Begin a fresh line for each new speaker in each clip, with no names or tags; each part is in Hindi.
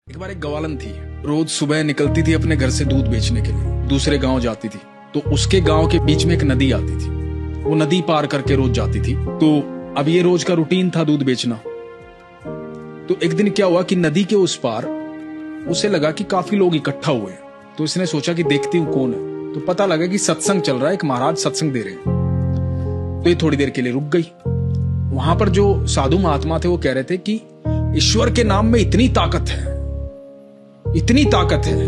एक बार एक गवालन थी, रोज सुबह निकलती थी अपने घर से दूध बेचने के लिए, दूसरे गांव जाती थी। तो उसके गांव के बीच में एक नदी आती थी, वो नदी पार करके रोज जाती थी। तो अब ये रोज का रूटीन था दूध बेचना। तो एक दिन क्या हुआ कि नदी के उस पार उसे लगा कि काफी लोग इकट्ठा हुए हैं। तो इसने सोचा कि देखती हूं कौन है। तो पता लगा कि सत्संग चल रहा है, एक महाराज सत्संग दे रहे हैं। तो ये थोड़ी देर के लिए रुक गई। वहां पर जो साधु महात्मा थे वो कह रहे थे कि ईश्वर के नाम में इतनी ताकत है, इतनी ताकत है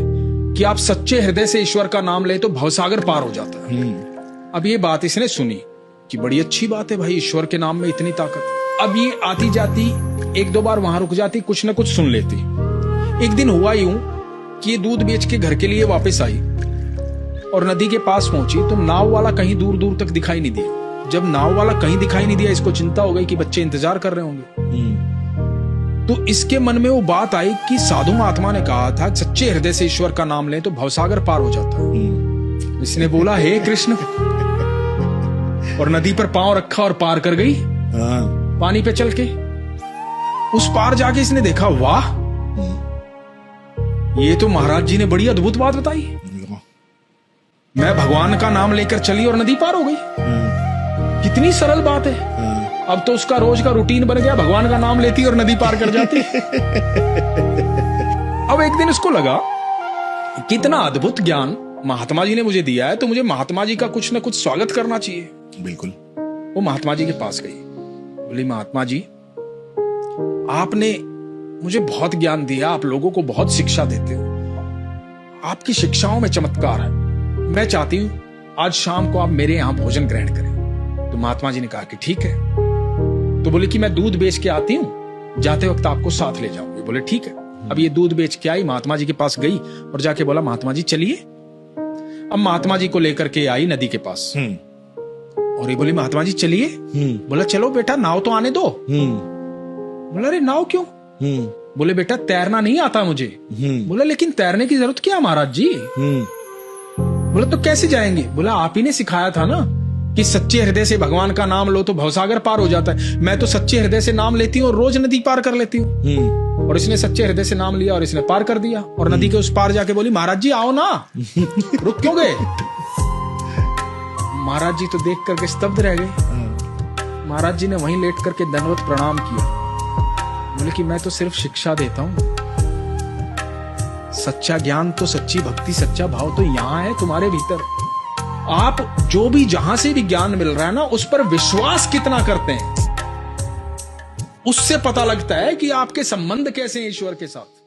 कि आप सच्चे हृदय से ईश्वर का नाम ले तो भवसागर पार हो जाता है। अब ये बात इसने सुनी कि बड़ी अच्छी बात है भाई, ईश्वर के नाम में इतनी ताकत। अब ये आती जाती एक दो बार वहां रुक जाती, कुछ ना कुछ सुन लेती। एक दिन हुआ यूं कि ये दूध बेच के घर के लिए वापस आई और नदी के पास पहुंची तो नाव वाला कहीं दूर दूर तक दिखाई नहीं दिया। जब नाव वाला कहीं दिखाई नहीं दिया, इसको चिंता हो गई कि बच्चे इंतजार कर रहे होंगे। तो इसके मन में वो बात आई कि साधु महात्मा ने कहा था सच्चे हृदय से ईश्वर का नाम ले तो भवसागर पार हो जाता है। इसने बोला हे कृष्ण, और नदी पर पांव रखा और पार कर गई पानी पे चल के। उस पार जाके इसने देखा, वाह, ये तो महाराज जी ने बड़ी अद्भुत बात बताई। मैं भगवान का नाम लेकर चली और नदी पार हो गई। कितनी सरल बात है। अब तो उसका रोज का रूटीन बन गया, भगवान का नाम लेती और नदी पार कर जाती। अब एक दिन उसको लगा कितना अद्भुत ज्ञान महात्मा जी ने मुझे दिया है, तो मुझे महात्मा जी का कुछ ना कुछ स्वागत करना चाहिए।
बिल्कुल।
वो महात्मा जी के पास गई, बोली महात्मा जी आपने मुझे बहुत ज्ञान दिया, आप लोगों को बहुत शिक्षा देते हो, आपकी शिक्षाओं में चमत्कार है। मैं चाहती हूं आज शाम को आप मेरे यहां भोजन ग्रहण करें। तो महात्मा जी ने कहा कि ठीक है। तो बोले कि मैं दूध बेच के आती हूं, जाते वक्त आपको साथ ले जाऊंगी। बोले ठीक है। अब ये दूध बेच के आई, महात्मा जी के पास गई और जाके बोला महात्मा जी चलिए। अब महात्मा जी को लेकर के आई नदी के पास और ये बोली महात्मा जी चलिए। बोला चलो बेटा, नाव तो आने दो। बोला अरे नाव क्यों? बोले बेटा तैरना नहीं आता मुझे। बोला लेकिन तैरने की जरूरत क्या महाराज जी? बोला तो कैसे जाएंगे? बोला आप ही ने सिखाया था ना कि सच्चे हृदय से भगवान का नाम लो तो भवसागर पार हो जाता है। मैं तो सच्चे हृदय से नाम लेती हूँ और रोज नदी पार कर लेती हूँ। और इसने सच्चे हृदय से नाम लिया और इसने पार कर दिया। और नदी के उस पार जाके बोली महाराज जी आओ ना, रुक क्यों गए? महाराज जी तो देख करके स्तब्ध रह गए। महाराज जी ने वहीं लेट करके दंडवत प्रणाम किया। बोले कि मैं तो सिर्फ शिक्षा देता हूं, सच्चा ज्ञान तो, सच्ची भक्ति, सच्चा भाव तो यहां है तुम्हारे भीतर। आप जो भी जहां से भी ज्ञान मिल रहा है ना, उस पर विश्वास कितना करते हैं, उससे पता लगता है कि आपके संबंध कैसे हैं ईश्वर के साथ।